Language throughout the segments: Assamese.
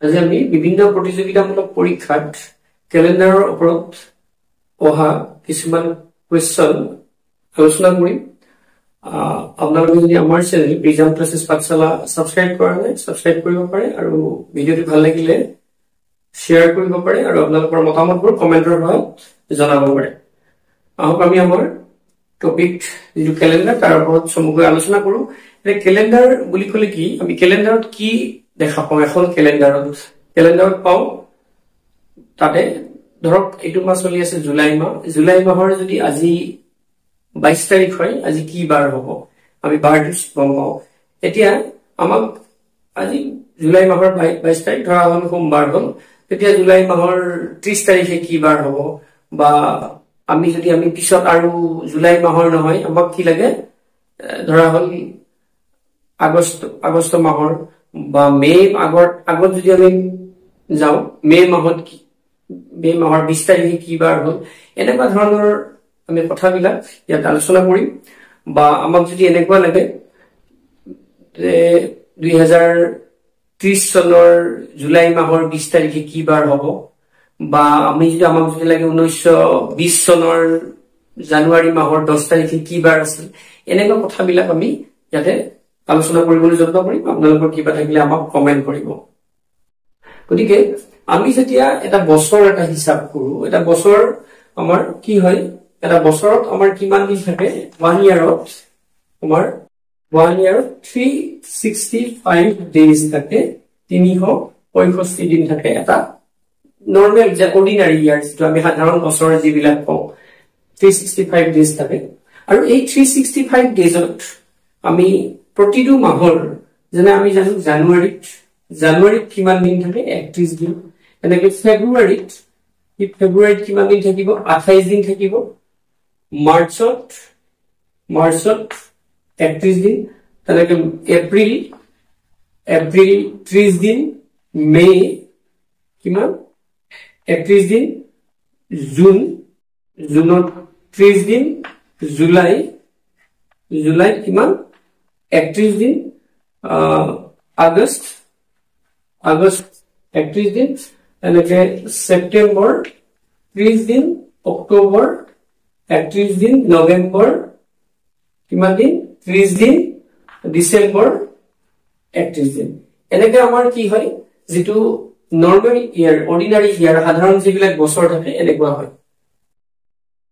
আজি আমি বিভিন্ন প্ৰতিযোগিতামূলক পৰীক্ষাত ক্যালেন্ডাৰৰ ওপৰত অহা কিছুমান কোৱেশ্চন আলোচনা কৰিম। আপোনালোকে যদি আমাৰ চেনেল প্ৰিজাম ক্লাसेस পাঠশালা সাবস্ক্ৰাইব কৰা নাই সাবস্ক্ৰাইব কৰিব পাৰে আৰু ভিডিঅ'টো ভাল লাগিলে শ্বেয়াৰ কৰিব পাৰে আৰু আপোনালোকৰ মতামতবোৰ কমেন্টৰ সহায়ত জনাব পাৰে। আহক আমি আমাৰ টপিক যিটো ক্যালেন্ডাৰ তাৰ ওপৰত চমুকৈ আলোচনা কৰো। ক্যালেন্ডাৰ বুলি ক'লে কি, আমি ক্যালেন্ডাৰত কি দেখা পাওঁ? এখন ক্যালেন্ডাৰত পাওঁ তাতে ধৰক এইটো মাহ চলি আছে জুলাই মাহৰ যদি আজি 22 তাৰিখ হয়, আজি কি বাৰ হ'ব আমি বাৰটো গম পাওঁ। এতিয়া আমাক আজি জুলাই মাহৰ 22 তাৰিখ ধৰা হ'ল সোমবাৰ হ'ল, তেতিয়া জুলাই মাহৰ 30 তাৰিখে কি বাৰ হ'ব, বা আমি পিছত আৰু জুলাই মাহৰ নহয় আমাক কি লাগে ধৰা হ'ল আগষ্ট মাহৰ বা মে আগত যদি আমি যাওঁ মে মাহৰ 20 তাৰিখে কি বাৰ হ'ল, এনেকুৱা ধৰণৰ আমি কথাবিলাক ইয়াত আলোচনা কৰিম। বা আমাক যদি এনেকুৱা লাগে 2030 চনৰ জুলাই মাহৰ 20 তাৰিখে কি বাৰ হ'ব, বা আমাক যদি লাগে 1920 চনৰ জানুৱাৰী মাহৰ 10 তাৰিখে কি বাৰ আছিল, এনেকুৱা কথাবিলাক আমি ইয়াতে আলোচনা কৰিবলৈ যত্ন কৰিম। আপোনালোকৰ কিবা থাকিলে আমাক কমেন্ট কৰিব। গতিকে আমি যেতিয়া এটা বছৰ এটা হিসাব কৰো, এটা বছৰ আমাৰ কি হয়, এটা বছৰত আমাৰ কিমান দিন থাকে? 1 ইয়াৰত আমাৰ 1 ইয়াৰত 365 ডেজ থাকে, 365 দিন থাকে। এটা নৰ্মেল যে অৰ্ডিনাৰী ইয়াৰ যিটো আমি সাধাৰণ বছৰ যিবিলাক কওঁ 365 ডেজ থাকে। আৰু এই 365 ডেজত আমি প্ৰতিটো মাহৰ যেনে আমি জানো জানুৱাৰীত কিমান দিন থাকে? 31 দিন। এনেকৈ ফেব্ৰুৱাৰীত কিমান দিন থাকিব? 28 দিন থাকিব। মাৰ্চত 31 দিন। তেনেকৈ এপ্ৰিল 30 দিন। মে কিমান? 31 দিন। জুনত 30 দিন। জুলাই কিমান? 31 দিন। আগষ্ট 31 দিন। এনেকে সেপ্টেম্বৰ 30 দিন। অক্টোবৰ 31 দিন। নৱেম্বৰ কিমান দিন? 30 দিন। ডিসেম্বৰ 31 দিন। এনেকে আমাৰ কি হয়, যেটো নৰ্মেল ইয়াৰ অৰ্ডিনাৰী ইয়াৰ সাধাৰণ যিবিলাক বছৰ থাকে এনেকুৱা হয়।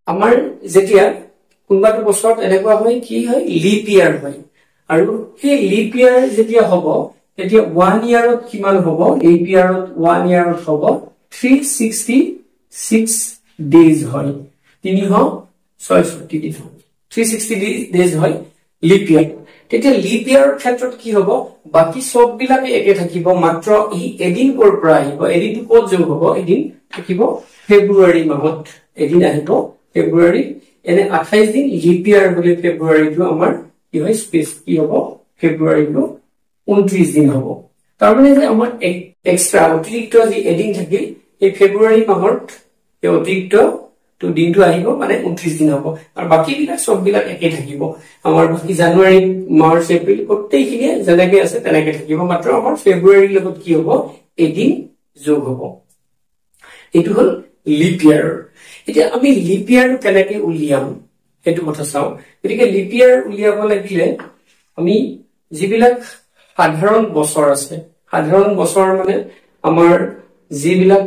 আমাৰ যেতিয়া কোনবাটো বছৰত এনেকুৱা হয় কি হয়, লিপ ইয়াৰ হয়। আৰু সেই লিপ ইয়াৰ যেতিয়া হ'ব তেতিয়া 1 ইয়াৰত কিমান হ'ব? লিপ ইয়াৰত 1 ইয়াৰত হ'ব 366 ডেজ হয়। 366 দিন হয়। 360 ডেজ হয় লিপ ইয়াৰ। তেতিয়া লিপ ইয়াৰৰ ক্ষেত্ৰত কি হ'ব? বাকি সব বিলাকে একে থাকিব, মাত্ৰ ই এদিন কৰ পৰা আহিব, এদিনটো ক'ত যোগ হ'ব? এদিন থাকিব ফেব্ৰুৱাৰী মাহত, এদিন আহিব ফেব্ৰুৱাৰী। এনে 28 দিন লিপ ইয়াৰ হলে ফেব্ৰুৱাৰীটো আমাৰ কি হয় স্পেস কি হ'ব? ফেব্ৰুৱাৰীটো 29 দিন হ'ব। তাৰ মানে যে আমাৰ এক্সট্ৰা অতিৰিক্ত যি এদিন থাকিল এই ফেব্ৰুৱাৰী মাহত এই অতিৰিক্ত দিনটো আহিব, মানে 29 দিন হ'ব। আৰু বাকি বিলাক সব বিলাক একে থাকিব। আমাৰ বাকি জানুৱাৰী মাৰ্চ এপ্ৰিল গোটেইখিনি যেনেকৈ আছে তেনেকৈ থাকিব, মাত্ৰ আমাৰ ফেব্ৰুৱাৰীৰ লগত কি হ'ব? এদিন যোগ হ'ব। এইটো হ'ল লিপ ইয়াৰ। এতিয়া আমি লিপ ইয়াৰ কেনেকৈ উলিয়াম সেইটো কথা চাওঁ। গতিকে লিপ ইয়াৰ উলিয়াব লাগিলে আমি যিবিলাক সাধাৰণ বছৰ আছে, সাধাৰণ বছৰ মানে আমাৰ যিবিলাক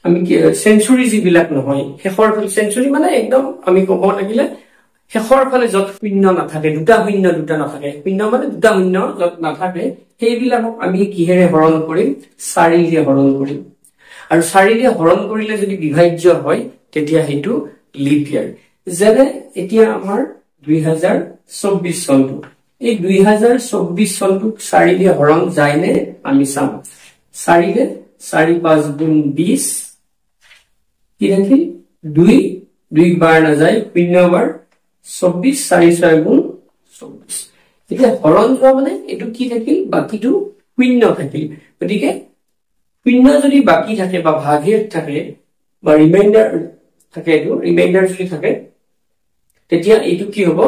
আমি কি সেঞ্চুৰী যিবিলাক নহয়, শেষৰ ফালে সেঞ্চুৰী মানে একদম আমি ক'ব লাগিলে শেষৰ ফালে য'ত শূন্য নাথাকে, দুটা শূন্য নাথাকে, শূন্য মানে দুটা শূন্য য'ত নাথাকে, সেইবিলাকক আমি কিহেৰে হৰণ কৰিম? 4ৰে হৰণ কৰিম। আৰু 4ৰে হৰণ কৰিলে যদি বিভাজ্য হয় তেতিয়া সেইটো লিপ ইয়াৰ। যেনে এতিয়া আমাৰ 2024 চনটো, এই 2024 চনটোক 4ৰে হৰণ যায়নে আমি চাম। 4ৰে 4 5 গুণ 20 কি থাকিল? 2 বাৰ নাযায়, 0 বাৰ 24, 4 6 গুণ 24। এতিয়া হৰণ যোৱা মানে এইটো কি থাকিল? বাকিটো শূন্য থাকিল। গতিকে শূন্য যদি বাকি থাকে বা ভাগেৰ থাকে বা ৰিমাইন্ডাৰ থাকে, এইটো ৰিমাইন্ডাৰ যদি থাকে তেতিয়া এইটো কি হ'ব?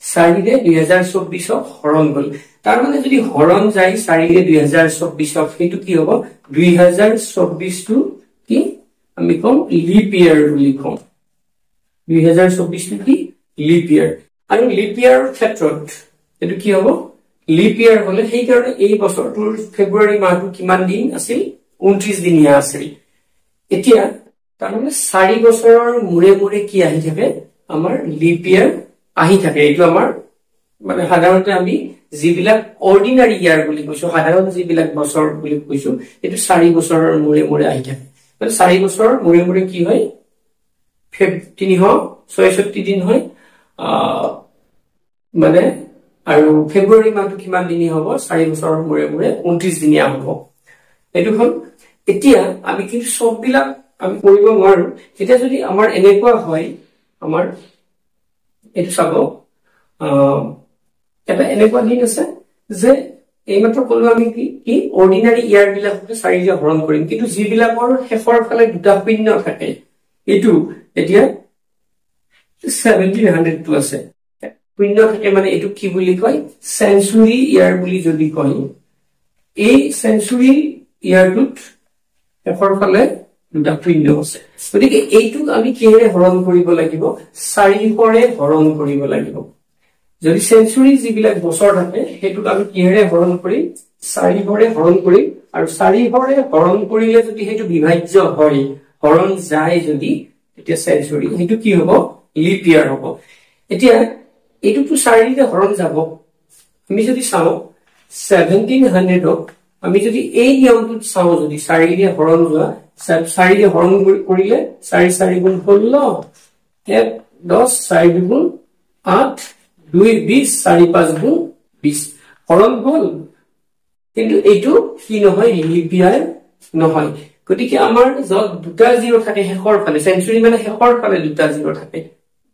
4ৰে 2024 হৰণ গল তাৰ মানে যদি হৰণ যায় 4ৰে 2024 সেইটো কি হ'ব 2024 টো কি আমি কম লিপ ইয়াৰ বুলি কম 2024 টো কি লিপ ইয়াৰ আৰু লিপ ইয়াৰৰ ক্ষেত্ৰত এটো কি হ'ব লিপ ইয়াৰ হলে সেই কাৰণে এই বছৰটোৰ ফেব্ৰুৱাৰী মাহটো কিমান দিন আছিল 29 দিনিয়া আছিল এতিয়া তাৰ মানে 4 বছৰৰ মুৰে মুৰে কি আহি থাকে আমাৰ লিপ ইয়াৰ আহি থাকে এইটো আমাৰ মানে সাধাৰণতে আমি যিবিলাক অৰ্ডিনাৰি ইয়াৰ বুলি কৈছো সাধাৰণ যিবিলাক বছৰ বুলি কৈছো এটো 4 বছৰৰ মুৰে মুৰে আহি থাকে মানে 4 বছৰৰ মুৰে মুৰে কি হয় 366 দিন হয় মানে আৰু ফেব্ৰুৱাৰী মাহটো কিমান দিন হ'ব 4 বছৰৰ মুৰে মুৰে 29 দিনিয়া হ'ব এটো হ'ল এতিয়া আমি কি সব বিলাক আমি কৰিব নোৱাৰো যেতিয়া যদি আমাৰ এনেকুৱা হয় আমাৰ এটো চাব এটা এনেকুৱা দিন আছে যে এইমাত্ৰ কলো আমি কি অৰ্ডিনাৰি ইয়াৰ বিলাককে 4 ৰে হৰণ কৰিম কিন্তু যিবিলাকৰ শেষৰ ফালে দুটা শূন্য থাকে এটো এতিয়া 1700 টো আছে শূন্য থাকে মানে এটো কি বুলি কয় সেঞ্চুৰী ইয়াৰ বুলি যদি কয় এই সেঞ্চুৰী ইয়াৰটোত শেষৰ ফালে দুটা শূন্য আছে গতিকে এইটো আমি কিহেৰে হৰণ কৰিব লাগিব 4ৰে হৰণ কৰিব লাগিব যদি সেঞ্চুৰী যিবিলাক বছৰ থাকে হেতু আমি কিহেৰে হৰণ কৰিম 4ৰে হৰণ কৰিম আৰু 4ৰে হৰণ কৰিলে যদি হেতু বিভাজ্য হয় হৰণ যায় যদি এতিয়া সেঞ্চুৰী হেতু কি হ'ব লিপ ইয়াৰ হ'ব এতিয়া এটুকু 4ৰে হৰণ যাব আমি যদি চাও 1700 ক আমি যদি এই নিয়মটোত চাও যদি 4ৰে হৰণ যোৱা 4ৰে হৰণ কৰিলে 4 4 গুণ 16 1 10 4 গুণ 8 2 20 4 5 গুণ 20 হৰণ হল কিন্তু এইটো কি নহয় লিপ ইয়াৰ নহয় গতিকে আমাৰ যত দুটা জিৰো থাকে শেষৰ ফালে সেঞ্চুৰী মানে শেষৰ ফালে দুটা জিৰো থাকে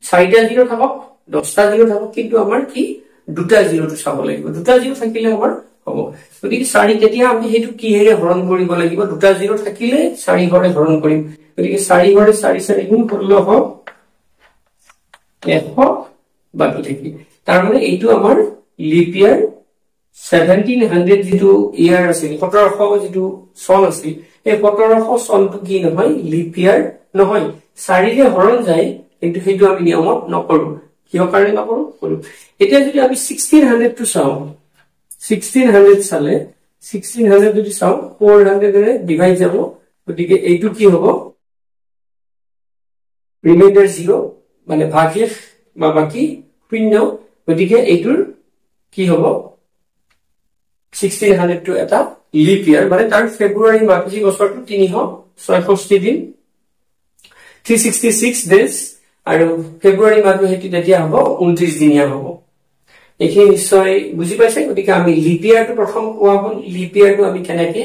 4টা জিৰো থাকক 10টা জিৰো থাকক কিন্তু আমাৰ কি দুটা জিৰোটো চাব লাগিব দুটা জিৰো থাকিলে আমাৰ হ'ব গতিকে 4 তেতিয়া আমি হেতু কিহেৰে হৰণ কৰিব লাগিব দুটা জিৰো থাকিলে 4ৰে হৰণ কৰিম গতিকে 4ৰে 4 4 গুণ 16 হ'ব 100 বাকি থাকি তাৰ মানে এইটো আমাৰ লিপ ইয়াৰ 1700 যেটো ইয়াৰ আছিল 1700 যেটো সন আছিল এই 1700 সনটো কি নহয় লিপ ইয়াৰ নহয় 4ৰে হৰণ যায় কিন্তু হেতু আমি নিয়মত নকৰো কিয় কাৰণে নকৰো কৰো এতিয়া যদি আমি 1600 টো চাও 1600 সালে 1600 যদি চাও 400 ৰে ডিভাইড যাব গতিকে এইটো কি হ'ব ৰিমাইন্ডাৰ 0 মানে ভাগশেষ বা বাকি শূন্য গতিকে এইটোৰ কি হ'ব 1600 টো এটা লিপ ইয়াৰ মানে তাৰ ফেব্ৰুৱাৰী মাহৰ বছৰটো 366 দিন 366 ডেজ আৰু ফেব্ৰুৱাৰী মাহটো হেতু তেতিয়া হ'ব 29 দিনিয়া হ'ব এইখিনি নিশ্চয় বুজি পাইছে গতিকে আমি লিপ ইয়াৰটো প্ৰথম কোৱা হ'ল লিপ ইয়াৰটো আমি কেনেকে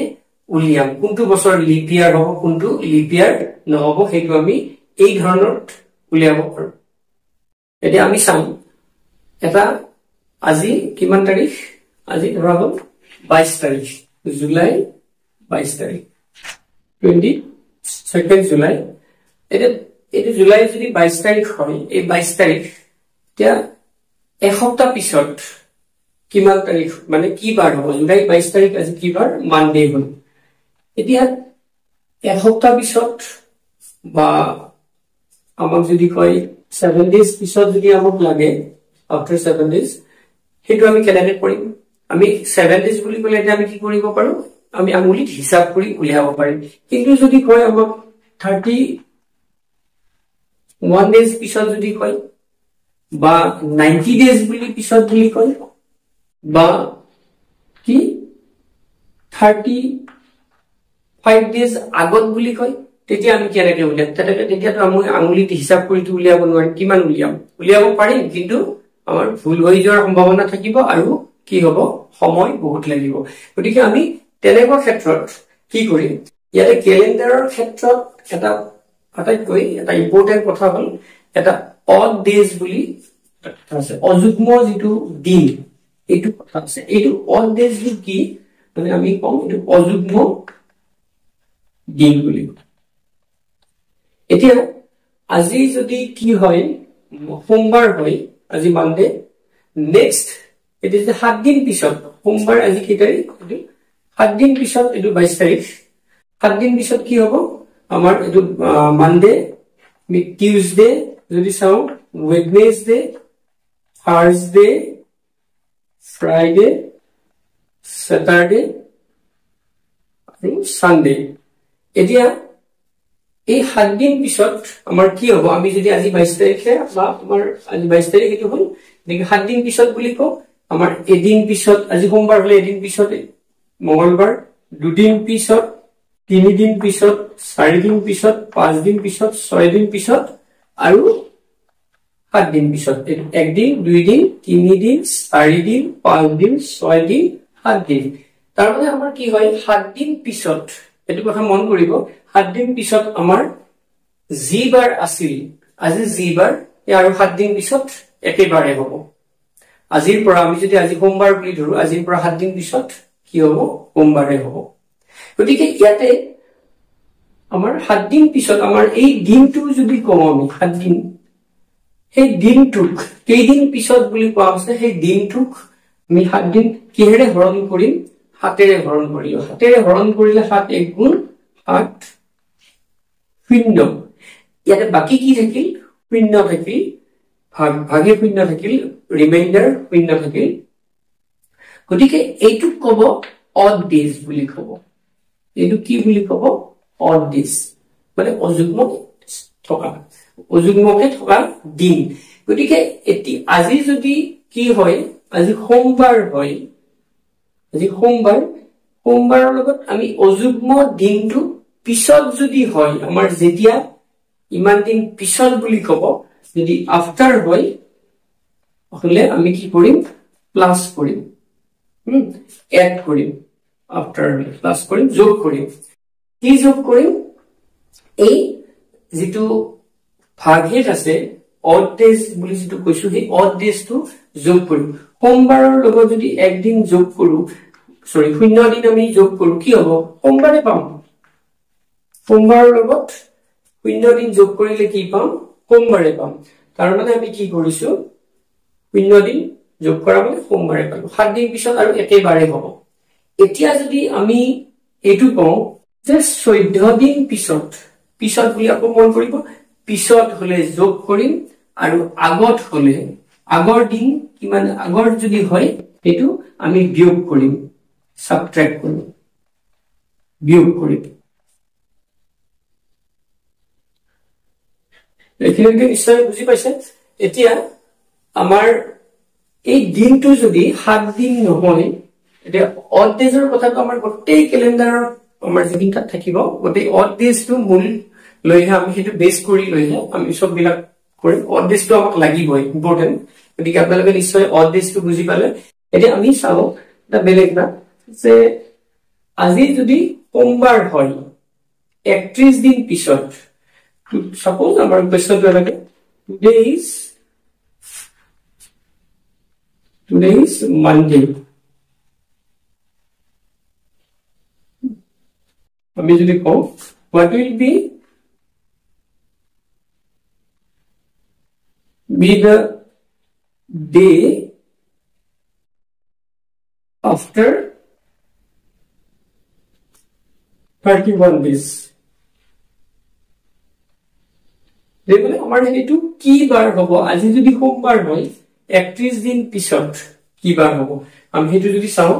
উলিয়াম কোনটো বছৰ লিপ ইয়াৰ হ'ব কোনটো লিপ ইয়াৰ নহব হেতু আমি এই ধৰণৰ উলিয়াব পাৰো এতিয়া আমি চাম এটা আজি কিমান তাৰিখ আজি ধৰা হ'ল 22 তাৰিখ জুলাই 22 তাৰিখ 22 জুলাই এটা জুলাই যদি 22 তাৰিখ হয় এই 22 তাৰিখ এতিয়া এসপ্তাহ পিছত কিমান তাৰিখ মানে কি বাৰ হ'ব জুলাই 22 তাৰিখ আজি কি বাৰ মানডে হ'ল এতিয়া এসপ্তাহ পিছত বা আমাক যদি কয় 7 days পিছত যদি আমাক লাগে after 7 days হেতু আমি কেনেকৈ কৰিম আমি 7 days বুলি কলে এটা আমি কি কৰিব পাৰো আমি আঙুলিত হিসাব কৰি উলিয়াব পাৰিম কিন্তু যদি কয় আমাক 31 days পিছত যদি কয় বা 90 days বুলি পিছত বুলি কয় বা কি 35 days আগত বুলি কয় তেতিয়া আমি কেনেকৈ উলিয়াম তেতিয়া তো আমি আঙুলিত হিসাব কৰি উলিয়াব নোৱাৰিম কিমান উলিয়াব পাৰিম কিন্তু আমাৰ ভুল হৈ যোৱাৰ সম্ভাৱনা থাকিব আৰু কি হ'ব সময় বহুত লাগিব গতিকে আমি তেনেকুৱা ক্ষেত্ৰত কি কৰিম ইয়াতে ক্যালেন্ডাৰৰ ক্ষেত্ৰত এটা আটাইতকৈ এটা ইম্পৰ্টেন্ট কথা হ'ল এটা অড ডেজ বুলি আছে অযুগ্ম যেটো দিন এইটো কথা আছে এইটো অড ডেজ কি মানে আমি কম এইটো অযুগ্ম দিন বুলি এতিয়া আজি যদি কি হয় সোমবাৰ হয় আজি মানডে নেক্সট এটি যে 7 দিন পিছত সোমবাৰ আজি কি তাৰিখ 7 দিন পিছত এটো 22 তাৰিখ 7 দিন পিছত কি হ'ব আমাৰ এটো মানডে টিউজডে যদি চাও ওয়েডনেসডে থাৰ্সডে ফ্ৰাইডে স্যাটাৰডে আৰু সানডে এতিয়া এই 7 দিন পিছত আমাৰ কি হ'ব আমি যদি আজি 22 তাৰিখে বা আমাৰ আজি 22 তাৰিখ এটো হ'ল দেখি 7 দিন পিছত বুলি কও আমাৰ এদিন পিছত আজি সোমবাৰ হলে এদিন পিছত মঙ্গলবাৰ দুদিন পিছত তিনিদিন পিছত চাৰিদিন পিছত পাঁচদিন পিছত ছয়দিন পিছত আৰু 7 দিন পিছত একদিন দুইদিন তিনিদিন চাৰিদিন পাঁচদিন ছয়দিন 7 দিন তাৰ মানে আমাৰ কি হয় 7 দিন পিছত এটো কথা মন কৰিব 7 দিন পিছত আমাৰ জিবাৰ আছিল আজি জিবাৰ আৰু 7 দিন পিছত একেবাৰে হ'ব আজিৰ পৰা আমি যদি আজি সোমবাৰ বুলি ধৰো আজিৰ পৰা 7 দিন পিছত কি হ'ব সোমবাৰে হ'ব গতিকে ইয়াতে আমাৰ 7 দিন পিছত আমাৰ এই দিনটো যদি কওঁ আমি 7 দিন সেই দিনটোক কেইদিন পিছত বুলি কোৱা আছে সেই দিনটোক আমি 7 দিন কিহেৰে হৰণ কৰিম 7ৰে হৰণ কৰিম 7ৰে হৰণ কৰিলে 7 1 গুণ 7 শূন্য ইয়াতে বাকি কি থাকিল শূন্য থাকিল ভাগে শূন্য থাকিল ৰিমাইন্ডাৰ শূন্য থাকিল গতিকে এইটো কব অড ডেজ বুলি কব এইটো কি বুলি কব অড ডেজ মানে অযুগ্মকে থকা দিন গতিকে এটি আজি যদি কি হয় আজি সোমবাৰ হয় আজি সোমবাৰৰ লগত আমি অযুগ্ম দিনটো পিছত যদি হয় আমাৰ যেতিয়া ইমান দিন পিছত বুলি কব যদি আফটাৰ হয় হলে আমি কি কৰিম প্লাস কৰিম এড কৰিম আফটাৰ প্লাস কৰিম যোগ কৰিম কি যোগ কৰিম এই যেটো ভাগহেড আছে অড ডেজ বুলি যেটো কৈছো সেই অড ডেজটো যোগ কৰিম সোমবাৰৰ লগত যদি একদিন যোগ কৰো সৰি শূন্য দিন আমি যোগ কৰো কি হ'ব সোমবাৰে পাম সোমবাৰৰ লগত শূন্য দিন যোগ কৰিলে কি পাম সোমবাৰে পাম তাৰ মানে আমি কি কৰিছো শূন্য দিন যোগ কৰা মানে সোমবাৰে পাম 7 দিন পিছত আৰু একেবাৰে হ'ব এতিয়া যদি আমি এটো কওঁ যে 14 দিন পিছত বুলি আকৌ মন কৰিব পিছত হলে যোগ কৰিম আৰু আগত হলে আগৰ দিন কিমান আগৰ যদি হয় এটো আমি বিয়োগ কৰিম সাবট্ৰাক্ট কৰিম বিয়োগ কৰিম এখিনিকে নিশ্চয় বুজি পাইছে এতিয়া আমাৰ এই দিনটো যদি 7 দিন নহয় এটা অড ডেজৰ কথাটো আমাৰ গোটেই ক্যালেন্ডাৰৰ আমাৰ যেদিনটা থাকিব গোটেই অড ডেজটো মূল লৈহে আমি হেতু বেস কৰি লৈহে আমি সব বিলাক কৰিম অড ডেজটো আমাক লাগিবই ইম্পৰ্টেন্ট গতিকে আপোনালোকে নিশ্চয় অড ডেজটো বুজি পালে এতিয়া আমি চাও এটা বেলেগ না যে আজি যদি সোমবাৰ হয় 31 দিন পিছত suppose our question to like today is Monday আমি যদি কও what will be the day after 31 days দেখলে আমাৰ হেতু কি বাৰ হ'ব আজি যদি সোমবাৰ হয় 31 দিন পিছত কি বাৰ হ'ব আমি হেতু যদি চাও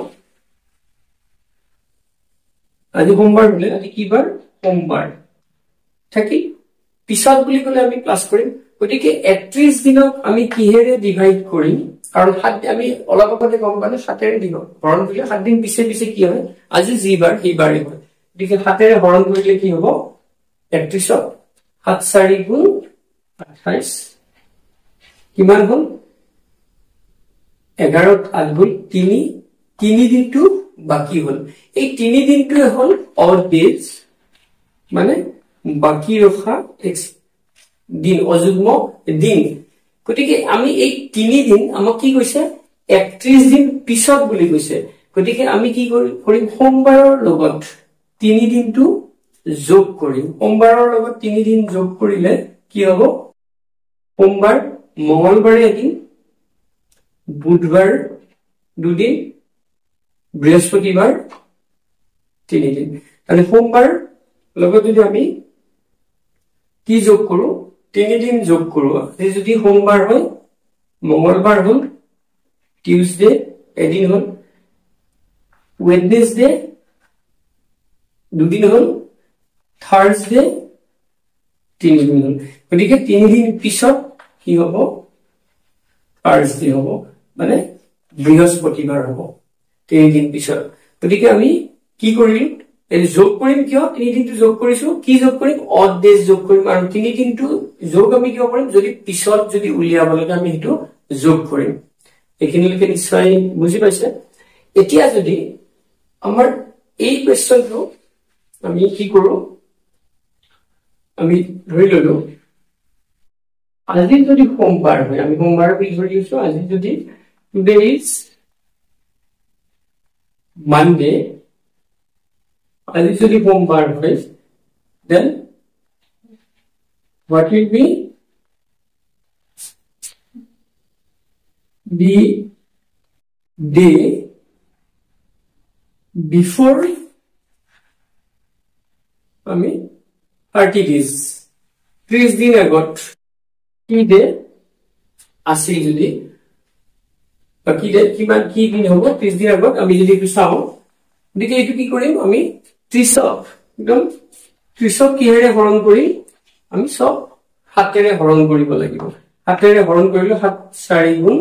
আজি সোমবাৰ হলে আজি কি বাৰ সোমবাৰ থাকি পিছত বুলি কলে আমি প্লাস কৰিম গতিকে 31 দিনক আমি কিহেৰে ডিভাইড কৰিম কাৰণ 7 আমি অলপ আগতে গম পালে 7ৰে দিব হৰণ কৰিলে 7 দিন পিছে পিছে কি হয় আজি যি বাৰ সেই বাৰই হয় গতিকে 7ৰে হৰণ কৰিলে কি হ'ব 31 7 4 গুণ 28 কিমান হ'ল 11 8 গুণ 3 দিনটো বাকি হ'ল এই 3 দিনটো হ'ল অড ডেজ মানে বাকি ৰখা দিন অযুগ্ম দিন গতিকে আমি এই 3 দিন আমাক কি কৈছে 31 দিন পিছত বুলি কৈছে গতিকে আমি কি কৰিম সোমবাৰৰ লগত 3 দিনটো যোগ কৰিম সোমবাৰৰ লগত 3 দিন যোগ কৰিলে কি হ'ব সোমবাৰ মঙ্গলবাৰে এদিন বুধবাৰ 2 দিন, বৃহস্পতিবাৰ 3 দিন। তাহলে সোমবাৰ লগত যদি আমি কি যোগ কৰো 3 দিন যোগ কৰো, যদি সোমবার হয়, মঙ্গলবার হল, টিউজডে এদিন হল, ওয়েডনেসডে 2 দিন হল, থার্সডে 3 দিন হল। গতিকে 3 দিন পিছত কি হব থার্সডে হব, মানে বৃহস্পতিবার হব 3 দিন পিছত। গতিকে আমি কি কৰিম এই যোগ কৰিম, কিয় 3 দিনটো যোগ কৰিছো, কি যোগ কৰিম অড ডেজ যোগ কৰিম, আৰু 3 দিনটো যোগ আমি কিয় কৰিম যদি পিছত যদি উলিয়াব লাগে আমি সেইটো যোগ কৰিম। এইখিনিলৈকে নিশ্চয় বুজি পাইছে। এতিয়া যদি আমাৰ এই কোৱেশ্চনটো আমি কি কৰো, আমি ধৰি ললো আজি যদি সোমবাৰ হয়, আমি সোমবাৰ বুলি ধৰি লৈছো, আজি যদি টুডে ইজ মানডে, আজি যদি সোমবার হয়, then what will be the day before আমি 30 days 30 দিন আগত কি ডে আছিল, যদি বাকি ডে কিমান কি দিন হ'ব 30 দিন আগত আমি যদি একটু চাও, গতিকে এইটো কি কৰিম আমি 30 একদম 30 কিহেৰে হৰণ কৰি আমি সব 7ৰে হৰণ কৰিব লাগিব। 7ৰে হৰণ কৰিলে 7 4 গুণ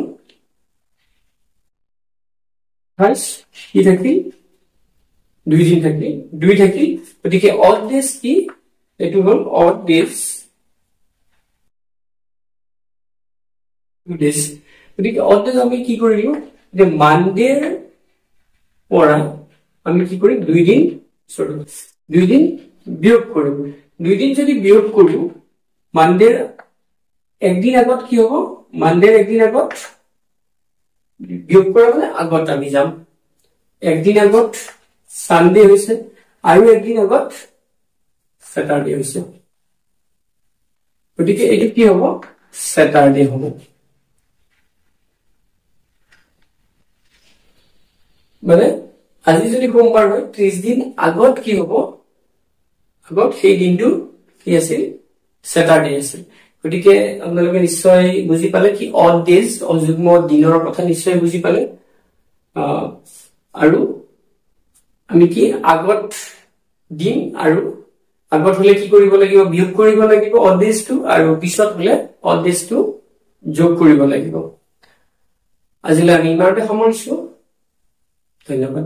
28 কি থাকিল 2 দিন থাকিল 2 থাকিল। গতিকে অড ডেজ কি এইটো হল অড ডেজ 2 ডেজ। গতিকে অড ডেজ আমি কি কৰিলো যে মানডেৰ পৰা আমি কি কৰিম 2 দিন বিয়োগ কৰিম। 2 দিন যদি বিয়োগ কৰো মানডেৰ একদিন আগত কি হ'ব, মানডেৰ একদিন আগত বিয়োগ কৰা মানে আগত আমি যাম, একদিন আগত সানডে হৈছে আৰু একদিন আগত স্যাটাৰডে হৈছে, গতিকে এইটো কি হ'ব স্যাটাৰডে হ'ব। মানে আজি যদি সোমবার হয় 30 দিন আগত কি হ'ব, আগত সেই দিনটো কি আছিল স্যাটাৰডে আছিল। গতিকে আপোনালোকে নিশ্চয় বুজি পালে কি অড ডেজ অযুগ্ম দিনৰ কথা নিশ্চয় বুজি পালে। আৰু আমি কি আগত দিন আৰু আগত হলে কি কৰিব লাগিব বিয়োগ কৰিব লাগিব অড ডেজটো, আৰু পিছত হলে অড ডেজটো যোগ কৰিব লাগিব। আজিলৈ আমি ইমানতে সামৰিছো, ধন্যবাদ।